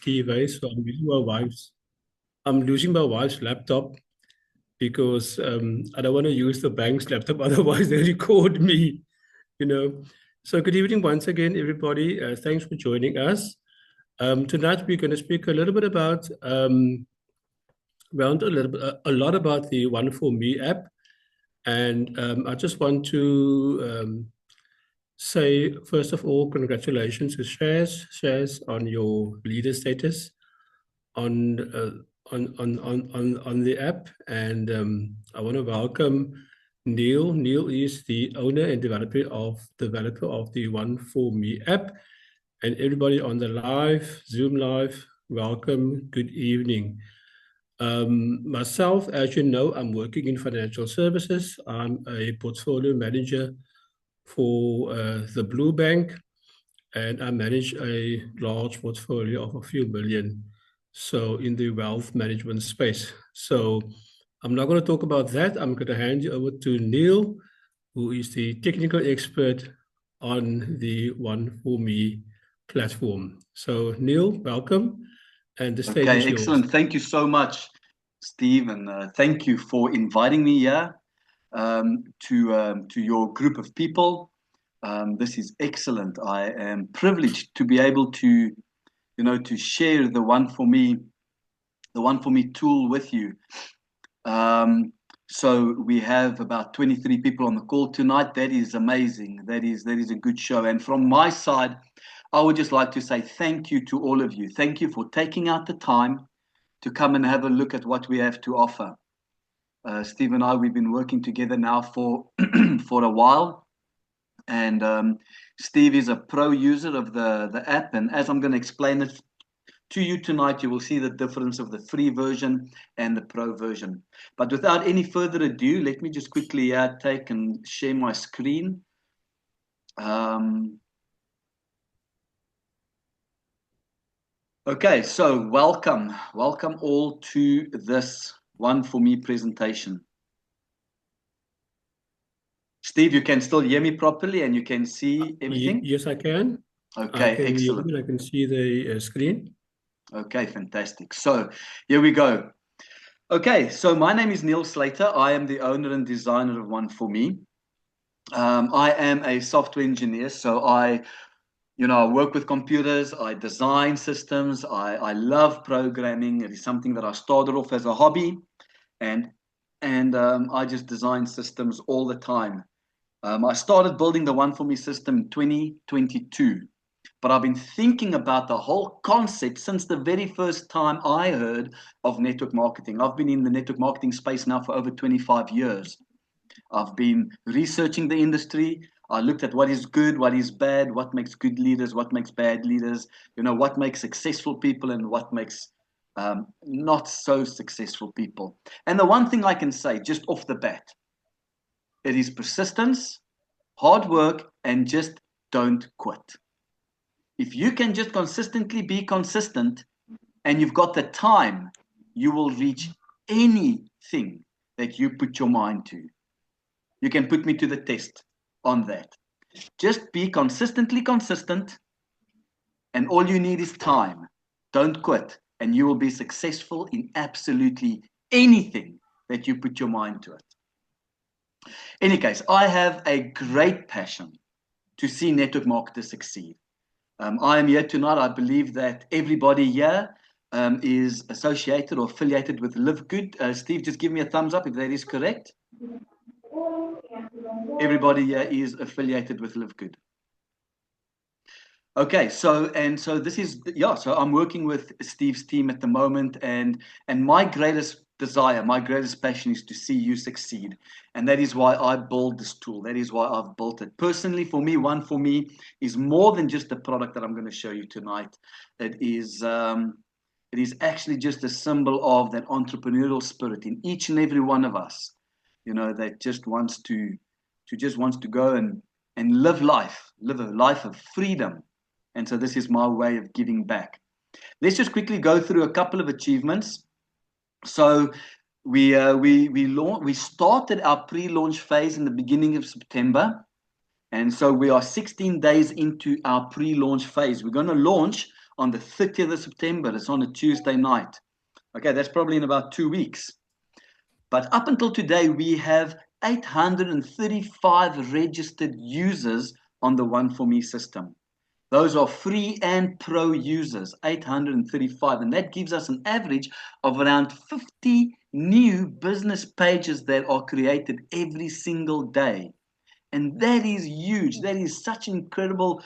TV, so I'm using my wife's laptop because I don't want to use the bank's laptop, otherwise they record me, you know. So good evening once again, everybody. Thanks for joining us. Tonight we're going to speak a little bit about a lot about the ONEfourMe app, and I just want to say first of all, congratulations to Shares on your leader status on on the app, and I want to welcome Neil. Neil is the owner and developer of the ONEfourMe app, and everybody on the Zoom live. Welcome. Good evening. Myself, as you know, I'm working in financial services. I'm a portfolio manager for the Blue Bank, and I manage a large portfolio of a few million, so in the wealth management space. So I'm not going to talk about that. I'm going to hand you over to Neil, who is the technical expert on the ONEfourMe platform. So Neil, welcome, and the stage is yours. Excellent. Thank you so much, Steve, and thank you for inviting me here to your group of people. This is excellent. I am privileged to be able to, to share the ONEfourMe tool with you. So we have about 23 people on the call tonight. That is amazing. That is a good show. And from my side, I would just like to say thank you to all of you. Thank you for taking out the time to come and have a look at what we have to offer. Steve and I, we've been working together now for for a while, and Steve is a pro user of the app, and as I'm going to explain it to you tonight, you will see the difference of the free version and the pro version. But without any further ado, let me just quickly take and share my screen. Okay, so welcome all to this ONEfourMe presentation. Steve, you can still hear me properly and you can see everything? Yes, I can. Okay, excellent. I can see the screen. Okay, fantastic. So here we go. Okay, so my name is Neil Slater. I am the owner and designer of ONEfourMe. I am a software engineer, so I work with computers, I design systems, I love programming. It is something that I started off as a hobby, and I just design systems all the time. I started building the ONEfourMe system in 2022, but I've been thinking about the whole concept since the very first time I heard of network marketing. I've been in the network marketing space now for over 25 years. I've been researching the industry. I looked at what is good, what is bad, what makes good leaders, what makes bad leaders, what makes successful people and what makes not so successful people. And the one thing I can say just off the bat, it is persistence, hard work, and just don't quit. If you can just consistently be consistent and you've got the time, you will reach anything that you put your mind to. You can put me to the test on that. Just be consistently consistent, and all you need is time. Don't quit, and you will be successful in absolutely anything that you put your mind to it. In any case, I have a great passion to see network marketers succeed. I am here tonight. I believe that everybody here is associated or affiliated with Live Good. Steve, just give me a thumbs up if that is correct. Everybody here is affiliated with Live Good. Okay, so this is, so I'm working with Steve's team at the moment, and my greatest desire, my greatest passion is to see you succeed. And that is why I built this tool. That is why I've built it. Personally, for me, ONEfourMe is more than just the product that I'm going to show you tonight. It is actually just a symbol of that entrepreneurial spirit in each and every one of us, that just wants to go and live a life of freedom. And so this is my way of giving back. Let's just quickly go through a couple of achievements. So we started our pre-launch phase in the beginning of September, and so we are 16 days into our pre-launch phase. We're going to launch on the 30th of September. It's on a Tuesday night. Okay, that's probably in about 2 weeks. But up until today, we have 835 registered users on the ONEfourMe system. Those are free and pro users, 835. And that gives us an average of around 50 new business pages that are created every single day. And that is huge. That is such incredible,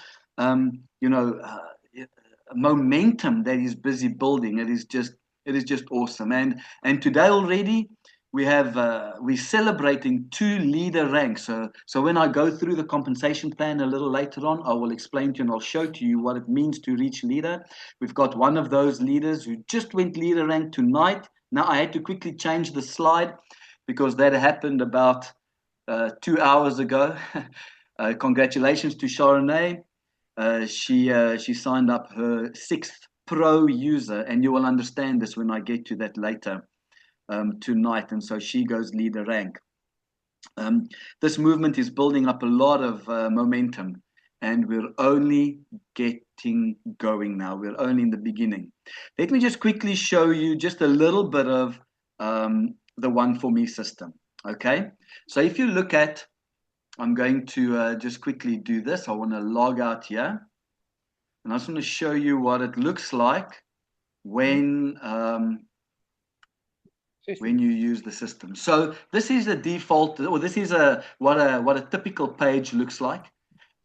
momentum that is busy building. It is just awesome. And today already, we're celebrating 2 leader ranks. So when I go through the compensation plan a little later on, I will explain to you and I'll show to you what it means to reach leader. We've got one of those leaders who just went leader rank tonight. Now I had to quickly change the slide because that happened about 2 hours ago. Congratulations to Sharonay. She signed up her 6th pro user, and you will understand this when I get to that later. Tonight, and so she goes leader rank. This movement is building up a lot of momentum, and we're only getting going now. We're only in the beginning. Let me just quickly show you just a little bit of the ONEfourMe system. Okay, so if you look at, I'm going to just quickly do this. I want to log out here, and I just want to show you what it looks like when you use the system. So this is a default, or this is what a typical page looks like.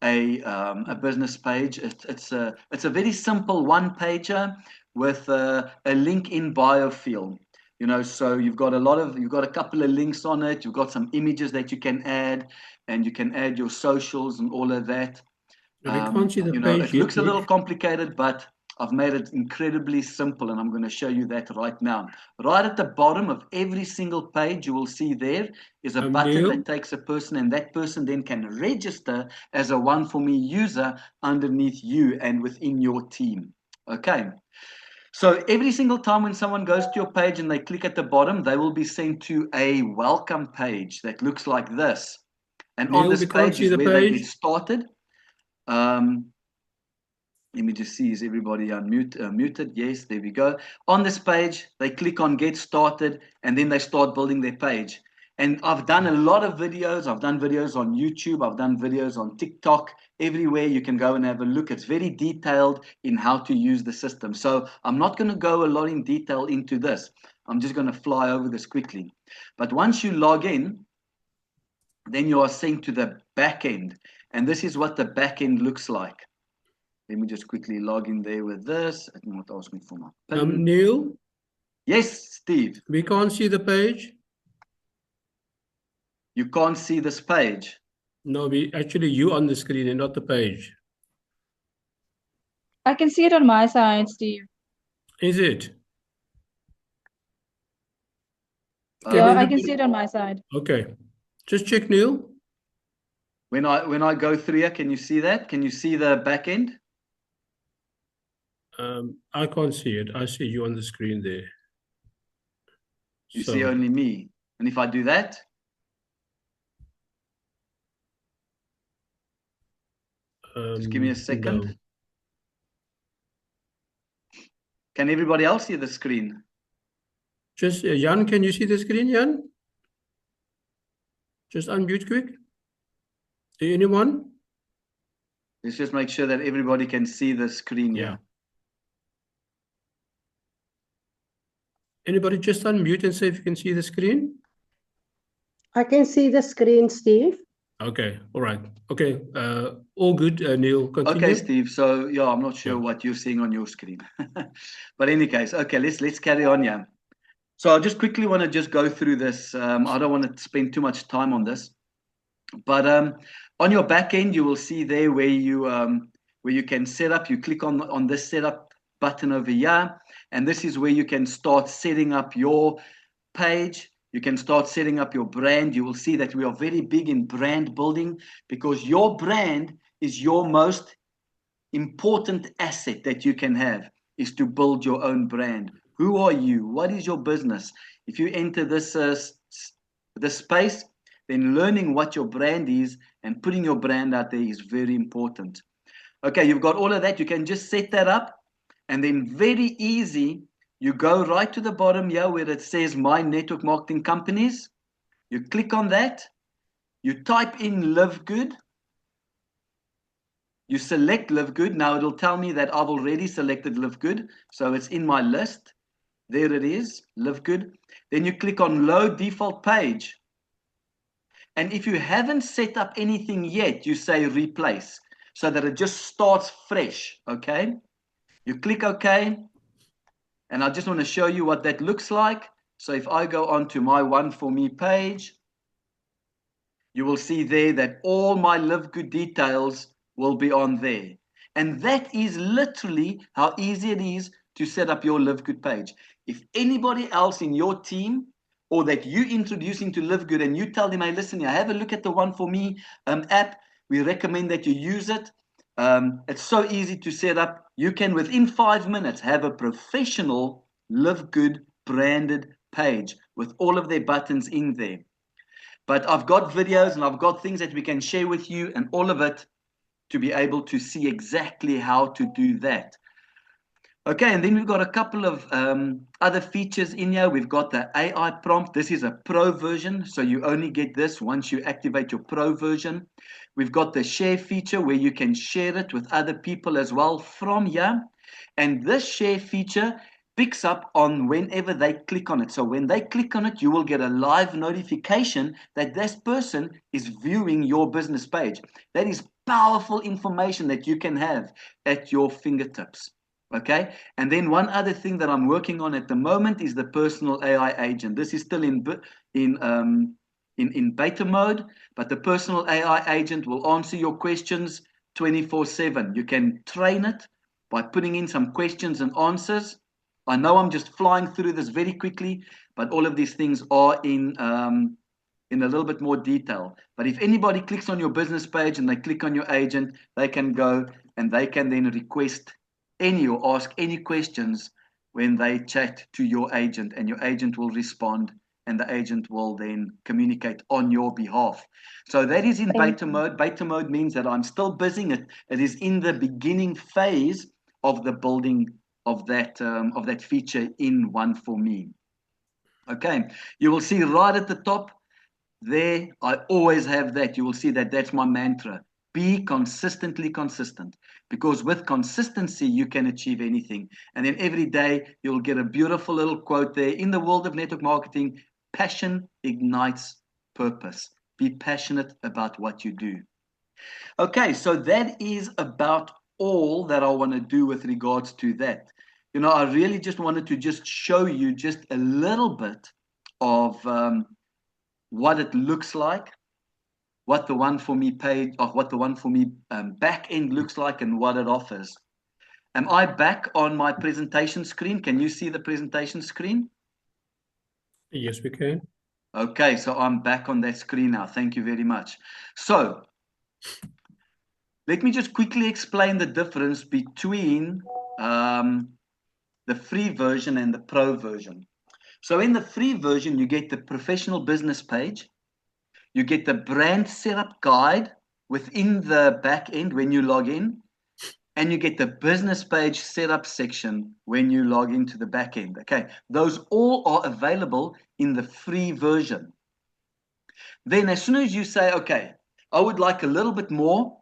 A business page. It's a very simple one pager with a link in bio field. So you've got a couple of links on it. You've got some images that you can add, and you can add your socials and all of that. We can't see the page it looks a little complicated, but I've made it incredibly simple, and I'm going to show you that right now. Right at the bottom of every single page, you will see there is a button that takes a person, and that person then can register as a ONEfourMe user underneath you and within your team. Okay. So every single time when someone goes to your page and they click at the bottom, they will be sent to a welcome page that looks like this. And on this page is where they get started. Let me just see, is everybody muted? Yes, there we go. On this page, they click on get started, and then they start building their page. And I've done a lot of videos. I've done videos on YouTube. I've done videos on TikTok. Everywhere you can go and have a look. It's very detailed in how to use the system. So I'm not going to go a lot in detail into this. I'm just going to fly over this quickly. But once you log in, then you are sent to the back end. And this is what the back end looks like. Let me just quickly log in there with this. I don't want to ask me for my PIN. Neil? Yes, Steve. We can't see the page. You can't see this page? No, you on the screen and not the page. I can see it on my side, Steve. Is it? Yeah, I can see it on my side. Okay. Just check, Neil. When I go through here, can you see that? Can you see the back end? I can't see it. I see you on the screen there. You see only me. And if I do that? Just give me a second. No. Can everybody else see the screen? Just, Jan, can you see the screen, Jan? Just unmute quick. Anyone? Let's just make sure that everybody can see the screen here. Yeah. Anybody just unmute and say if you can see the screen? I can see the screen, Steve. Okay, all right. Okay, all good, Neil, continue. Okay, Steve, so yeah, I'm not sure what you're seeing on your screen. But in any case, okay, let's carry on here. So I just quickly want to just go through this. I don't want to spend too much time on this. But on your back end, you will see there where you can set up, you click on this setup button over here. And this is where you can start setting up your page. You can start setting up your brand. You will see that we are very big in brand building because your brand is your most important asset that you can have, is to build your own brand. Who are you? What is your business? If you enter this space, then learning what your brand is and putting your brand out there is very important. Okay, you've got all of that. You can just set that up. And then very easy, you go right to the bottom here where it says My Network Marketing Companies. You click on that. You type in Live Good. You select Live Good. Now it'll tell me that I've already selected Live Good. So it's in my list. There it is, Live Good. Then you click on Load Default Page. And if you haven't set up anything yet, you say Replace so that it just starts fresh, okay? You click OK. And I just want to show you what that looks like. So if I go on to my ONEfourMe page, you will see there that all my Live Good details will be on there. And that is literally how easy it is to set up your Live Good page. If anybody else in your team or that you introducing to Live Good and you tell them, hey, listen here, have a look at the ONEfourMe app. We recommend that you use it. It's so easy to set up. You can, within 5 minutes, have a professional Live Good branded page with all of their buttons in there. But I've got videos and I've got things that we can share with you and all of it to be able to see exactly how to do that. Okay, and then we've got a couple of other features in here. We've got the AI prompt. This is a pro version, so you only get this once you activate your pro version. We've got the share feature where you can share it with other people as well from here. And this share feature picks up on whenever they click on it. So when they click on it, you will get a live notification that this person is viewing your business page. That is powerful information that you can have at your fingertips. Okay, and then one other thing that I'm working on at the moment is the personal AI agent. This is still in beta mode, but the personal AI agent will answer your questions 24/7. You can train it by putting in some questions and answers. I know I'm just flying through this very quickly, but all of these things are in a little bit more detail. But if anybody clicks on your business page and they click on your agent, they can go and they can then request any or ask any questions when they chat to your agent, and your agent will respond and the agent will then communicate on your behalf. So that is in beta mode. Beta mode means that I'm still building it. It is in the beginning phase of the building of that feature in ONEfourMe. Okay, you will see right at the top there, I always have that. You will see that that's my mantra. Be consistently consistent, because with consistency, you can achieve anything. And then every day, you'll get a beautiful little quote there. In the world of network marketing, passion ignites purpose. Be passionate about what you do. Okay, so that is about all that I want to do with regards to that. You know, I really just wanted to just show you just a little bit of what it looks like, what the ONEfourMe page, or what the ONEfourMe back end looks like and what it offers. Am I back on my presentation screen? Can you see the presentation screen? Yes, we can. Okay, so I'm back on that screen now. Thank you very much. So let me just quickly explain the difference between the free version and the pro version. So in the free version, you get the professional business page. You get the brand setup guide within the back end when you log in. And you get the business page setup section when you log into the back end. Okay, those all are available in the free version. Then as soon as you say, okay, I would like a little bit more,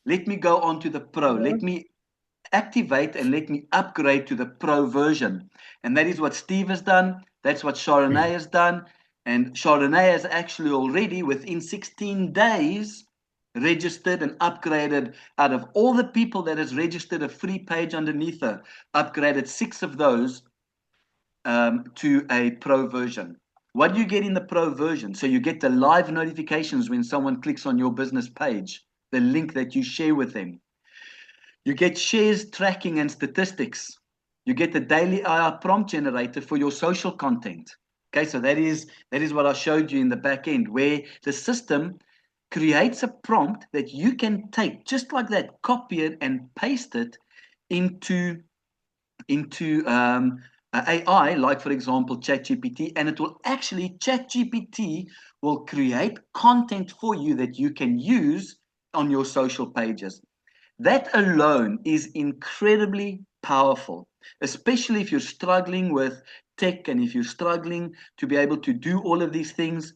let me go on to the pro. Let me activate and let me upgrade to the pro version. And that is what Steve has done. That's what Chardonnay has done. And Chardonnay has actually already, within 16 days, registered and upgraded. Out of all the people that has registered a free page underneath her, upgraded 6 of those to a pro version. What do you get in the pro version? So you get the live notifications when someone clicks on your business page, the link that you share with them. You get shares tracking and statistics. You get the daily AI prompt generator for your social content. Okay, so that is what I showed you in the back end, where the system creates a prompt that you can take just like that, copy it and paste it into AI, like for example ChatGPT, and it will actually, ChatGPT will create content for you that you can use on your social pages. That alone is incredibly powerful, especially if you're struggling with tech and if you're struggling to be able to do all of these things.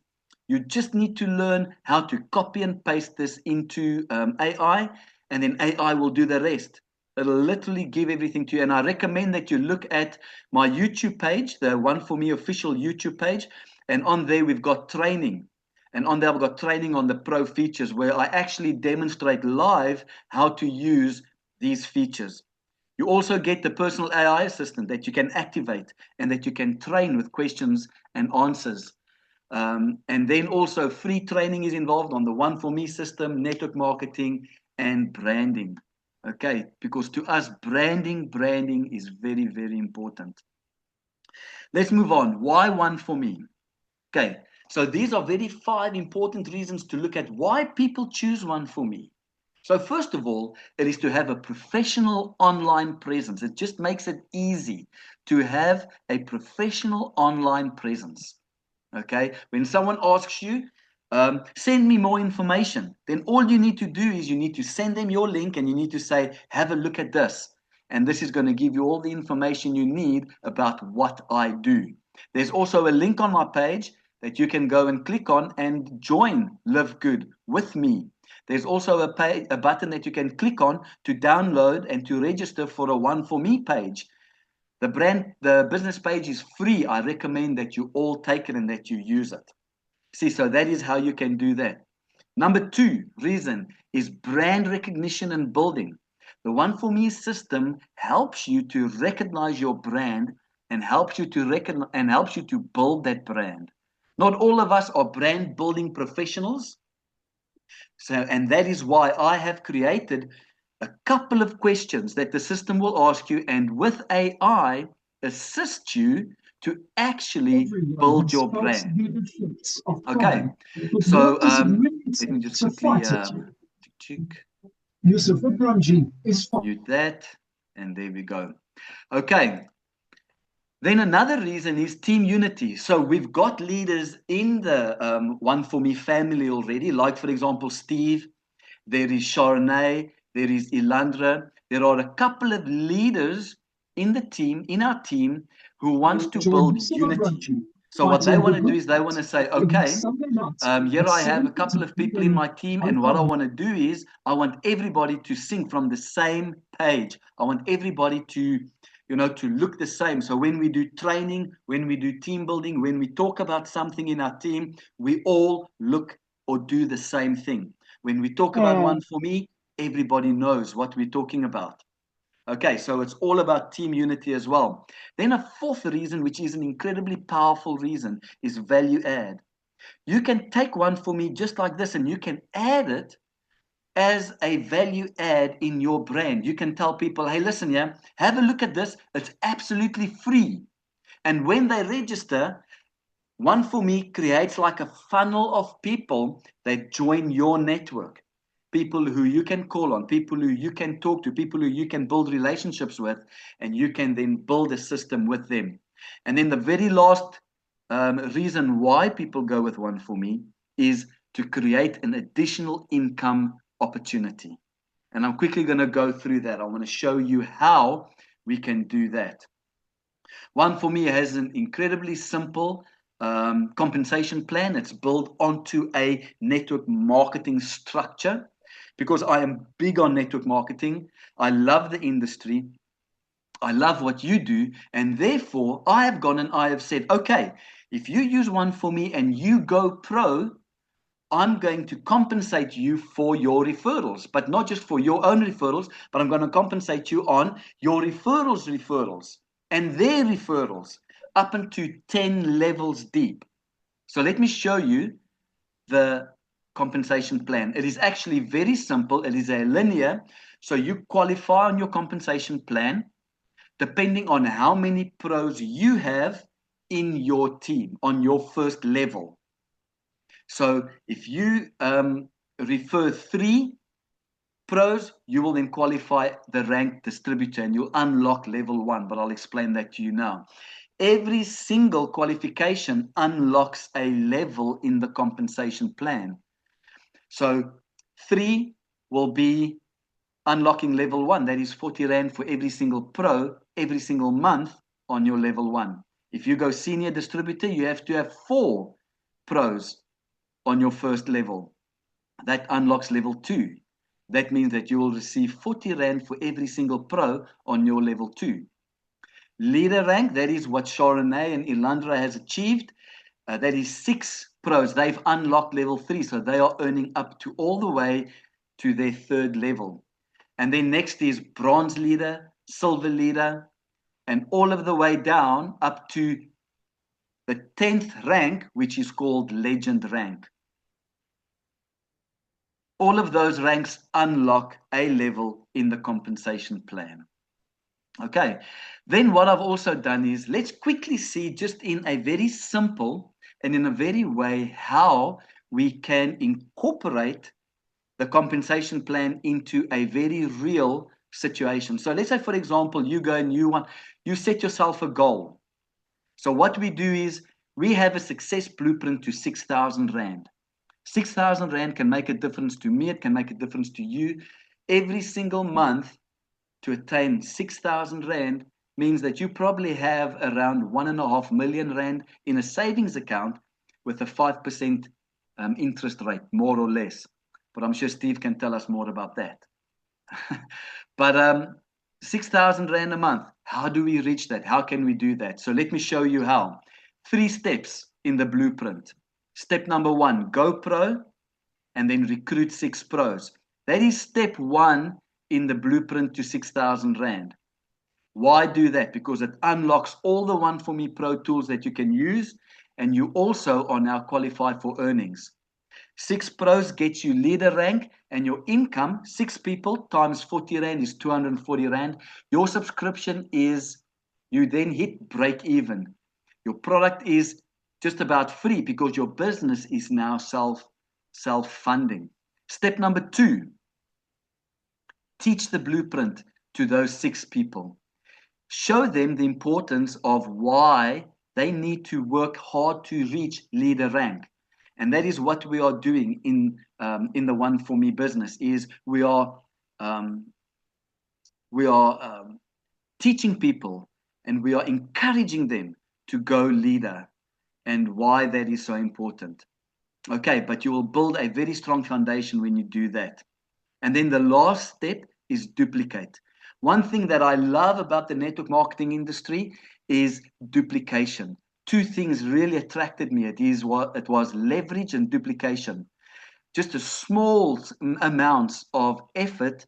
You just need to learn how to copy and paste this into AI, and then AI will do the rest. It'll literally give everything to you. And I recommend that you look at my YouTube page, the ONEfourMe official YouTube page. And on there, we've got training. And on there, I've got training on the pro features where I actually demonstrate live how to use these features. You also get the personal AI assistant that you can activate and that you can train with questions and answers. And then also free training is involved on the ONEfourMe system, network marketing, and branding. Okay, because to us, branding is very, very important. Let's move on. Why ONEfourMe? Okay, so these are very 5 important reasons to look at why people choose ONEfourMe. So first of all, it is to have a professional online presence. It just makes it easy to have a professional online presence. Okay, when someone asks you, send me more information, then all you need to do is you need to send them your link and you need to say, have a look at this. And this is going to give you all the information you need about what I do. There's also a link on my page that you can go and click on and join Live Good with me. There's also a button that you can click on to download and to register for a ONEfourMe page. The business page is free. I recommend that you all take it and that you use it. See, so that is how you can do that. Number 2 reason is brand recognition and building. The ONEfourMe system helps you to recognize your brand and helps you to build that brand. Not all of us are brand building professionals. And that is why I have created a couple of questions that the system will ask you, and with AI assist you to actually build your brand. Okay, so let me just quickly mute that, and there we go. Okay, then another reason is team unity. So we've got leaders in the ONEfourMe family already, like for example Steve, there is Sharonay, there is Ilandra. There are a couple of leaders in the team, in our team, who wants to build unity. So what they want to do is they want to say, okay, here I have a couple of people in my team, and what I want to do is I want everybody to sing from the same page. I want everybody to, to look the same. So when we do training, when we do team building, when we talk about something in our team, we all look or do the same thing. When we talk about ONEfourMe, everybody knows what we're talking about. Okay, so it's all about team unity as well. Then a 4th reason, which is an incredibly powerful reason, is value add. You can take ONEfourMe just like this and you can add it as a value add in your brand. You can tell people, hey, listen, have a look at this. It's absolutely free. And when they register, ONEfourMe creates like a funnel of people that join your network. People who you can call on, people who you can talk to, people who you can build relationships with, and you can then build a system with them. And then the very last reason why people go with ONEfourMe is to create an additional income opportunity. And I'm quickly going to go through that. I want to show you how we can do that. ONEfourMe has an incredibly simple compensation plan. It's built onto a network marketing structure because I am big on network marketing. I love the industry. I love what you do. And therefore, I have gone and I have said, okay, if you use ONEfourMe and you go pro, I'm going to compensate you for your referrals, but not just for your own referrals, but I'm going to compensate you on your referrals and their referrals up into 10 levels deep. So let me show you the compensation plan. It is actually very simple. It is a linear. So you qualify on your compensation plan depending on how many pros you have in your team on your first level. So if you refer 3 pros, you will then qualify the ranked distributor and you'll unlock level 1, but I'll explain that to you now. Every single qualification unlocks a level in the compensation plan. So 3 will be unlocking level 1. That is 40 Rand for every single pro, every single month on your level 1. If you go senior distributor, you have to have 4 pros on your first level. That unlocks level 2. That means that you will receive 40 Rand for every single pro on your level 2. Leader rank, that is what Sharonay and Ilandra has achieved. That is 6 pros. They've unlocked level 3, so they are earning up to all the way to their 3rd level. And then next is bronze leader, silver leader, and all of the way down up to the 10th rank, which is called legend rank. All of those ranks unlock a level in the compensation plan. Okay, then what I've also done is, let's quickly see just in a very simple and in a very way how we can incorporate the compensation plan into a very real situation. So let's say, for example, you go and you set yourself a goal. So what we do is we have a success blueprint to 6,000 Rand. 6,000 Rand can make a difference to me, it can make a difference to you. Every single month to attain 6,000 Rand means that you probably have around 1.5 million Rand in a savings account with a 5% interest rate, more or less. But I'm sure Steve can tell us more about that. But 6,000 Rand a month, how do we reach that? How can we do that? So let me show you how. 3 steps in the blueprint. Step number 1, go pro, and then recruit 6 pros. That is step 1 in the blueprint to 6,000 Rand. Why do that? Because it unlocks all the ONEfourMe Pro tools that you can use, and you also are now qualified for earnings. 6 pros gets you leader rank, and your income, 6 people times 40 Rand is 240 Rand. Your subscription is, you then hit break even. Your product is just about free because your business is now self-funding. Step number 2, teach the blueprint to those 6 people. Show them the importance of why they need to work hard to reach leader rank. And that is what we are doing in the ONEfourMe business, is we are teaching people and we are encouraging them to go leader, and why that is so important. Okay, but you will build a very strong foundation when you do that. And then the last step is duplicate. One thing that I love about the network marketing industry is duplication. 2 things really attracted me. It was leverage and duplication. Just a small amounts of effort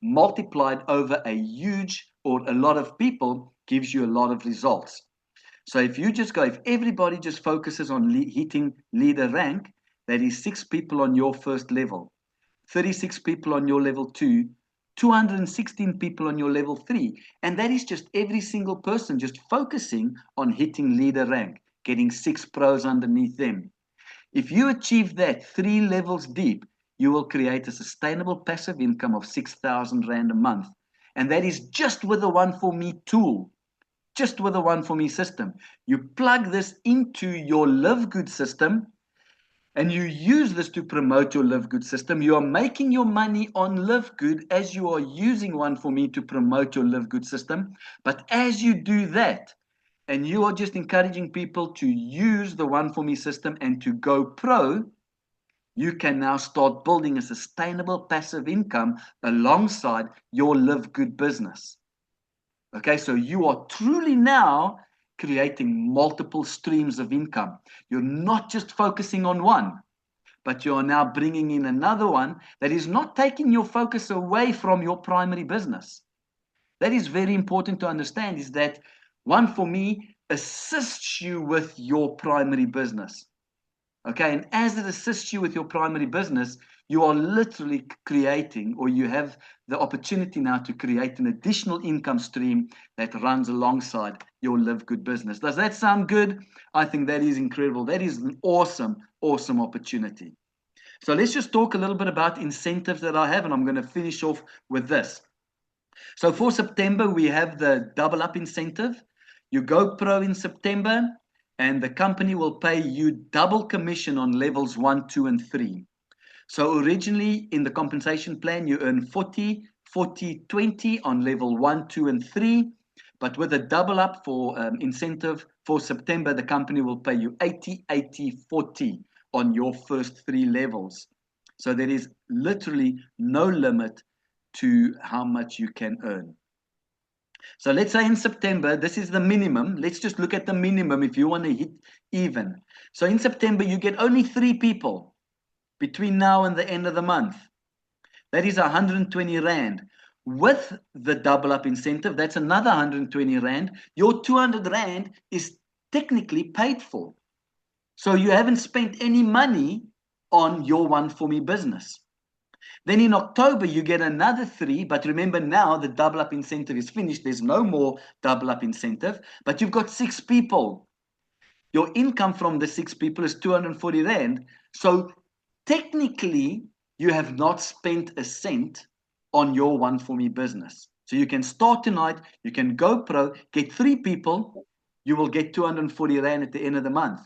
multiplied over a huge or a lot of people gives you a lot of results. So if everybody just focuses on hitting leader rank, that is 6 people on your first level, 36 people on your level 2, 216 people on your level 3. And that is just every single person just focusing on hitting leader rank, getting 6 pros underneath them. If you achieve that 3 levels deep, you will create a sustainable passive income of 6,000 Rand a month. And that is just with the ONEfourMe tool, just with the ONEfourMe system. You plug this into your Live Good system, and you use this to promote your Live Good system. You are making your money on Live Good as you are using ONEfourMe to promote your Live Good system. But as you do that, and you are just encouraging people to use the ONEfourMe system and to go pro, you can now start building a sustainable passive income alongside your Live Good business. Okay, so you are truly now creating multiple streams of income. You're not just focusing on one, but you are now bringing in another one that is not taking your focus away from your primary business. That is very important to understand, is that ONEfourMe assists you with your primary business. Okay, and as it assists you with your primary business, you are literally creating, or you have the opportunity now to create an additional income stream that runs alongside your Live Good business. Does that sound good? I think that is incredible. That is an awesome, awesome opportunity. So let's just talk a little bit about incentives that I have, and I'm going to finish off with this. So for September, we have the Double Up incentive. You go pro in September, and the company will pay you double commission on levels 1, 2, and 3. So originally in the compensation plan, you earn 40 40-20 on level 1, 2, and 3. But with a double up for incentive for September, the company will pay you 80-80-40 on your first 3 levels. So there is literally no limit to how much you can earn. So let's say in September, this is the minimum. Let's just look at the minimum if you want to hit even. So in September, you get only 3 people between now and the end of the month. That is 120 Rand. With the double up incentive, that's another 120 Rand. Your 200 Rand is technically paid for. So you haven't spent any money on your ONEfourMe business. Then in October, you get another 3, but remember now the double up incentive is finished. There's no more double up incentive, but you've got 6 people. Your income from the 6 people is 240 Rand. So technically, you have not spent a cent on your ONEfourMe business. So you can start tonight, you can go pro, get 3 people, you will get 240 Rand at the end of the month.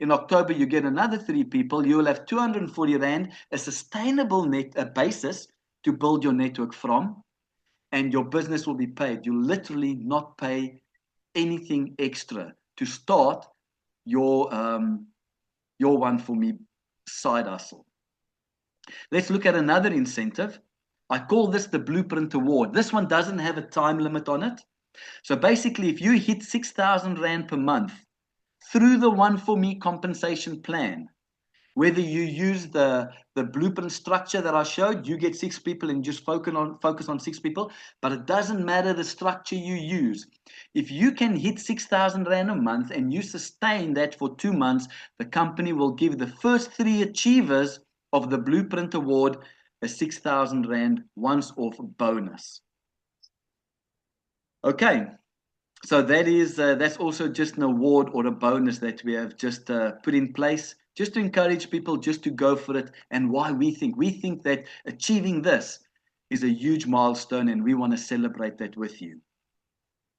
In October, you get another 3 people, you will have 240 Rand, a sustainable basis to build your network from, and your business will be paid. You literally not pay anything extra to start your ONEfourMe side hustle. Let's look at another incentive. I call this the Blueprint Award. This one doesn't have a time limit on it. So basically, if you hit 6,000 Rand per month through the ONEfourMe compensation plan, whether you use the blueprint structure that I showed, you get 6 people and just focus on 6 people, but it doesn't matter the structure you use. If you can hit 6,000 Rand a month and you sustain that for 2 months, the company will give the first 3 achievers of the Blueprint Award a 6,000 Rand once-off bonus. Okay, so that's also just an award or a bonus that we have just put in place, just to encourage people just to go for it. And why we think that achieving this is a huge milestone, and we want to celebrate that with you.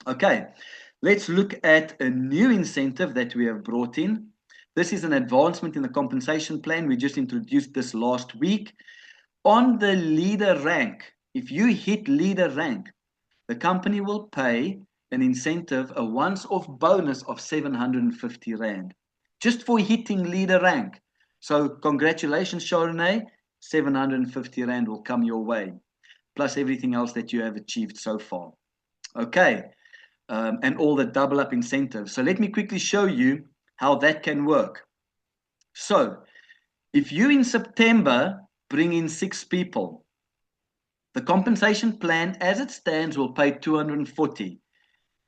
Okay, let's look at a new incentive that we have brought in. This is an advancement in the compensation plan. We just introduced this last week. On the leader rank, if you hit leader rank, the company will pay an incentive, a once-off bonus of 750 Rand, just for hitting leader rank. So congratulations, Sharonay, 750 Rand will come your way, plus everything else that you have achieved so far. Okay, and all the double up incentives. So let me quickly show you how that can work. So if you in September bring in 6 people, the compensation plan as it stands will pay 240.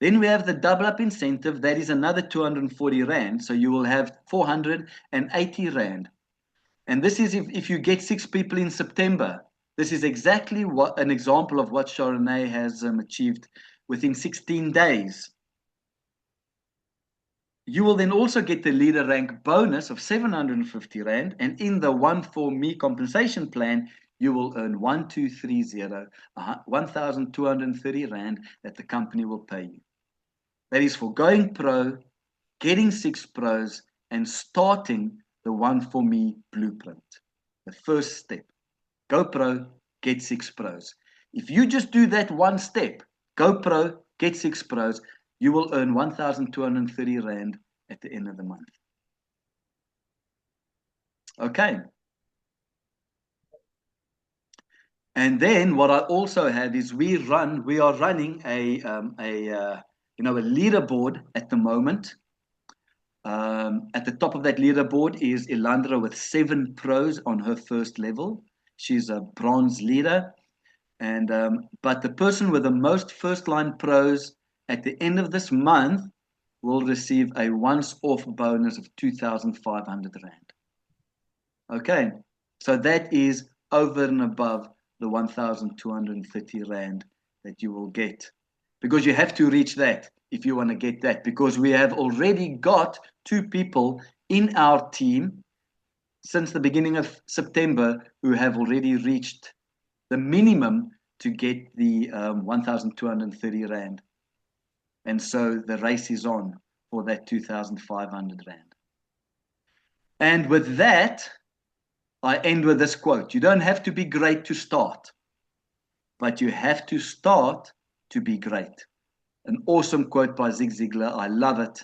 Then we have the double up incentive, that is another 240 Rand, so you will have 480 Rand. And this is if you get 6 people in September. This is exactly what an example of what Sharonay has achieved within 16 days. You will then also get the leader rank bonus of 750 Rand, and in the ONEfourMe compensation plan, you will earn 1,230 Rand that the company will pay you. That is for going pro, getting 6 pros, and starting the ONEfourMe blueprint. The first step, go pro, get 6 pros. If you just do that one step, go pro, get 6 pros, you will earn 1,230 Rand at the end of the month. Okay. And then what I also have is we are running a leaderboard at the moment. At the top of that leaderboard is Elandra with 7 pros on her first level. She's a bronze leader. And but the person with the most first-line pros at the end of this month will receive a once-off bonus of 2,500 Rand. Okay, so that is over and above the 1,230 Rand that you will get, because you have to reach that if you want to get that, because we have already got 2 people in our team since the beginning of September who have already reached the minimum to get the 1,230 Rand. And so the race is on for that 2,500 Rand. And with that, I end with this quote. You don't have to be great to start. but you have to start to be great. An awesome quote by Zig Ziglar. I love it.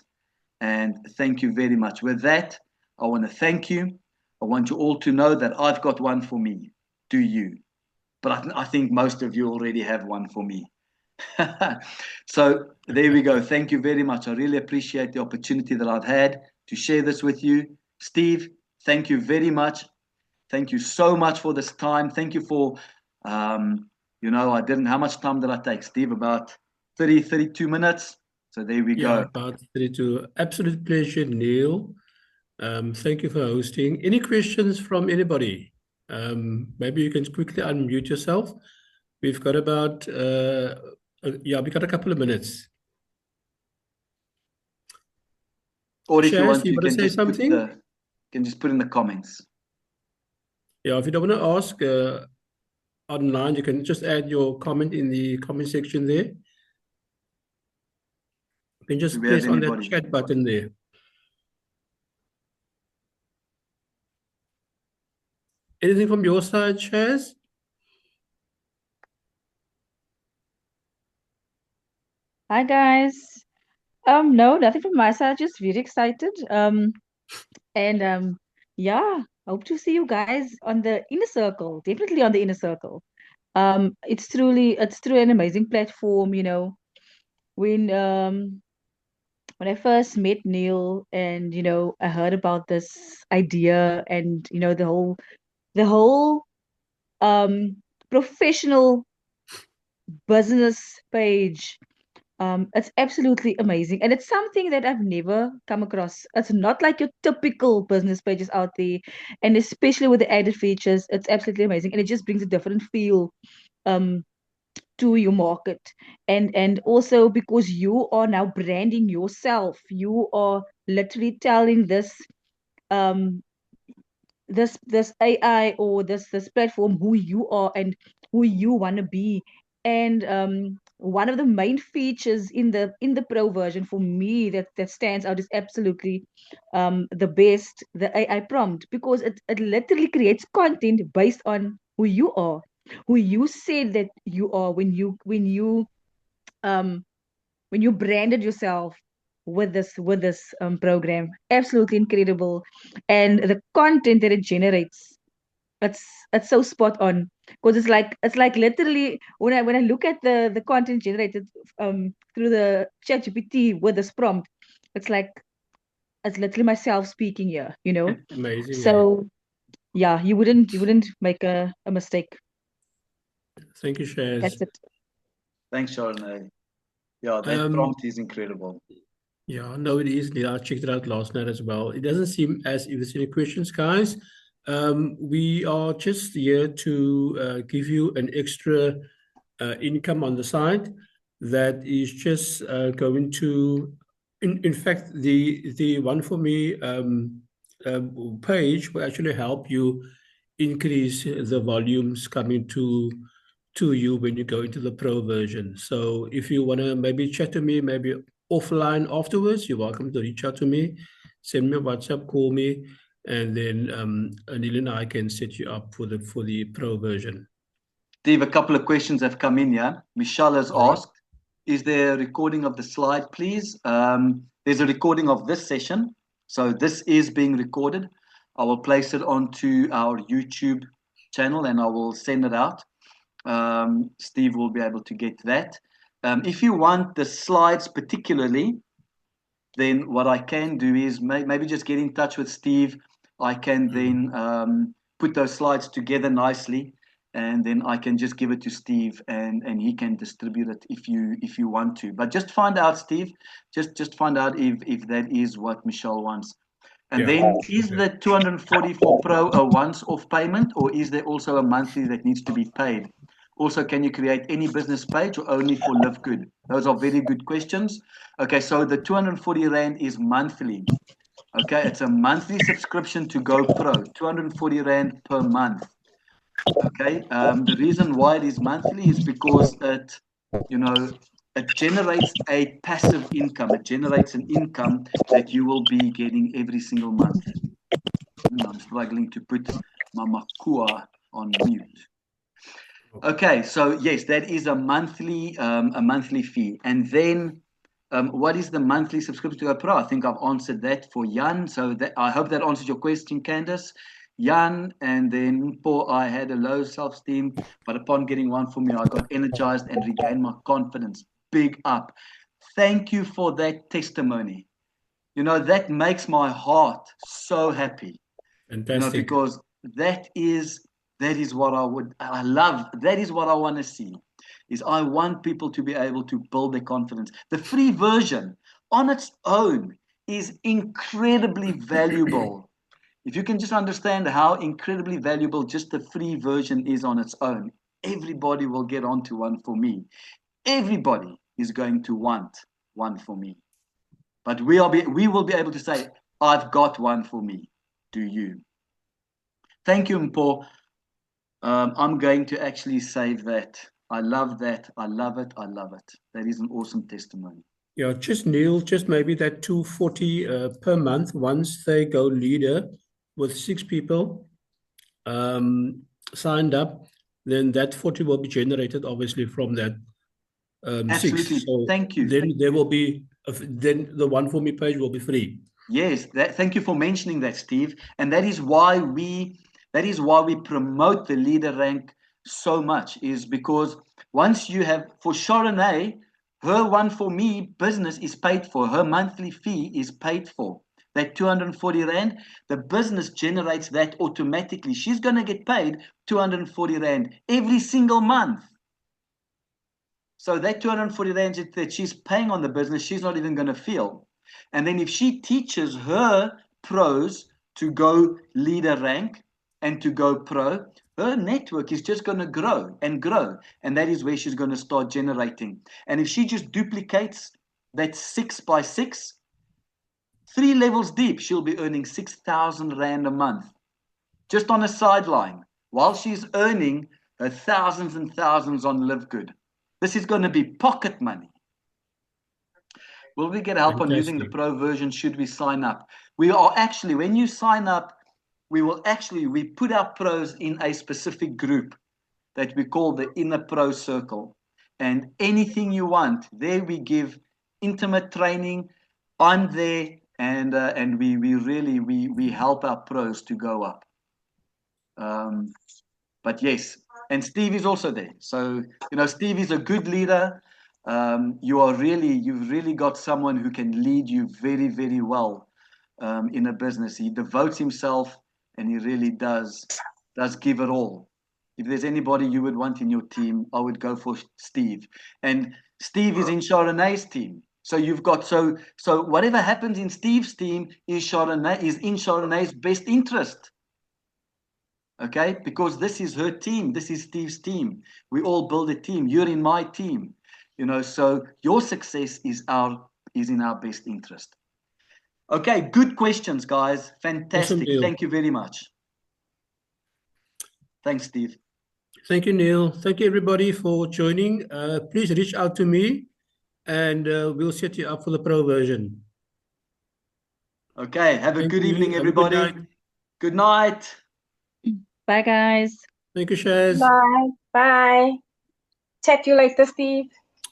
And thank you very much. With that, I want to thank you. I want you all to know that I've got one for me. Do you? But I think most of you already have one for me. So there we go. Thank you very much. I really appreciate the opportunity that I've had to share this with you. Steve, thank you very much. Thank you so much for this time. Thank you for, how much time did I take, Steve? About 32 minutes. So there we go. About 32. Absolute pleasure, Neil. Thank you for hosting. Any questions from anybody? Maybe you can quickly unmute yourself. We've got about, we've got a couple of minutes. Or if you Shaz, want, you want to can say just something? just put in the comments. Yeah, if you don't want to ask online, you can just add your comment in the comment section there. You can just press on that chat button there. Anything from your side, Shaz? Hi guys. No, nothing from my side, just very excited. Yeah, hope to see you guys on the inner circle, definitely on the inner circle. It's truly an amazing platform, you know. When I first met Neil and I heard about this idea and the whole professional business page. It's absolutely amazing. And it's something that I've never come across. It's not like your typical business pages out there. And especially with the added features, it's absolutely amazing. And it just brings a different feel um to your market. And also because you are now branding yourself, you are literally telling um this AI or this platform who you are and who you want to be. And one of the main features in the pro version for me that stands out is absolutely the best, the AI prompt, because it literally creates content based on who you are, who you said that you are um when you branded yourself with this program. Absolutely incredible. And the content that it generates, it's it's so spot on, because it's like literally when I look at the content generated through the chat GPT with this prompt, it's like it's literally myself speaking here, you know. Amazing. So yeah, you wouldn't make a mistake. Thank you, Shaz. That's it. Thanks, Sharon. Yeah, that prompt is incredible. Yeah, no, it is. I checked it out last night as well. It doesn't seem as if there's any questions, guys. We are just here to give you an extra income on the side that is just going to, in fact, the ONEfourMe page will actually help you increase the volumes coming to you when you go into the pro version. So if you want to maybe chat to me, maybe offline afterwards, you're welcome to reach out to me, send me a WhatsApp, call me, and then Anil and I can set you up for the pro version. Steve, a couple of questions have come in here. Michelle has asked, is there a recording of the slide, please? There's a recording of this session. So this is being recorded. I will place it onto our YouTube channel and I will send it out. Steve will be able to get that. If you want the slides particularly, then what I can do is maybe just get in touch with Steve. I can then put those slides together nicely, and then I can just give it to Steve, and he can distribute it if you want to. But just find out, Steve. Just find out if that is what Michelle wants. And then is the 240 for Pro a once-off payment, or is there also a monthly that needs to be paid? Also, can you create any business page or only for Live Good? Those are very good questions. Okay, so the 240 Rand is monthly. Okay, it's a monthly subscription to Go Pro, 240 Rand per month. Okay, the reason why it is monthly is because it generates a passive income. It generates an income that you will be getting every single month. I'm struggling to put my makua on mute. Okay, so yes, that is a monthly fee. And then what is the monthly subscription to GoPro? I think I've answered that for Jan. So that, I hope that answers your question, Candace. Jan, and then Paul, I had a low self-esteem, but upon getting ONEfourMe, I got energized and regained my confidence. Big up. Thank you for that testimony. You know, that makes my heart so happy. Fantastic. You know, because that is what I love. That is what I want to see. Is I want people to be able to build their confidence. The free version on its own is incredibly valuable. If you can just understand how incredibly valuable just the free version is on its own, everybody will get onto ONEfourMe. Everybody is going to want ONEfourMe. But we will be able to say, I've got ONEfourMe. Do you? Thank you, Mpo. I'm going to actually save that. I love that. I love it. I love it. That is an awesome testimony. Yeah, just Neil, just maybe that 240 per month once they go leader with 6 people signed up, then that 40 will be generated obviously from that 6. Absolutely. So thank you. Then there will be, then the ONEfourMe page will be free. Yes, thank you for mentioning that, Steve. And that is why we promote the leader rank so much, is because once you have, for Sharonay, her ONEfourMe business is paid for, her monthly fee is paid for. That 240 Rand, the business generates that automatically. She's going to get paid 240 Rand every single month. So that 240 Rand that she's paying on the business, she's not even going to feel. And then if she teaches her pros to go leader rank and to go pro, her network is just going to grow and grow. And that is where she's going to start generating. And if she just duplicates that 6 by 6, 3 levels deep, she'll be earning 6,000 Rand a month. Just on a sideline, while she's earning her thousands and thousands on Live Good. This is going to be pocket money. Will we get help on using the pro version? Should we sign up? We are actually, when you sign up, we put our pros in a specific group that we call the Inner Pro Circle. And anything you want, there we give intimate training. I'm there, and we really help our pros to go up. But yes, and Steve is also there. So, you know, Steve is a good leader. You've really got someone who can lead you very, very well in a business. He devotes himself, and he really does give it all. If there's anybody you would want in your team, I would go for Steve. And Steve is in Sharonay's team. So you've got, so whatever happens in Steve's team is in Sharonay's best interest. Okay, because this is her team, this is Steve's team. We all build a team. You're in my team, you know. So your success is in our best interest. Okay, good questions, guys. Fantastic. Awesome. Thank you very much. Thanks, Steve. Thank you, Neil. Thank you, everybody, for joining. Please reach out to me, and we'll set you up for the pro version. Okay, have a good evening, Have everybody. a good night. Good night. Bye, guys. Thank you, Shaz. Bye. Bye. Chat you later, Steve.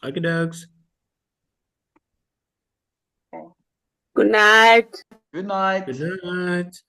Okay, dogs. Good night. Good night. Good night.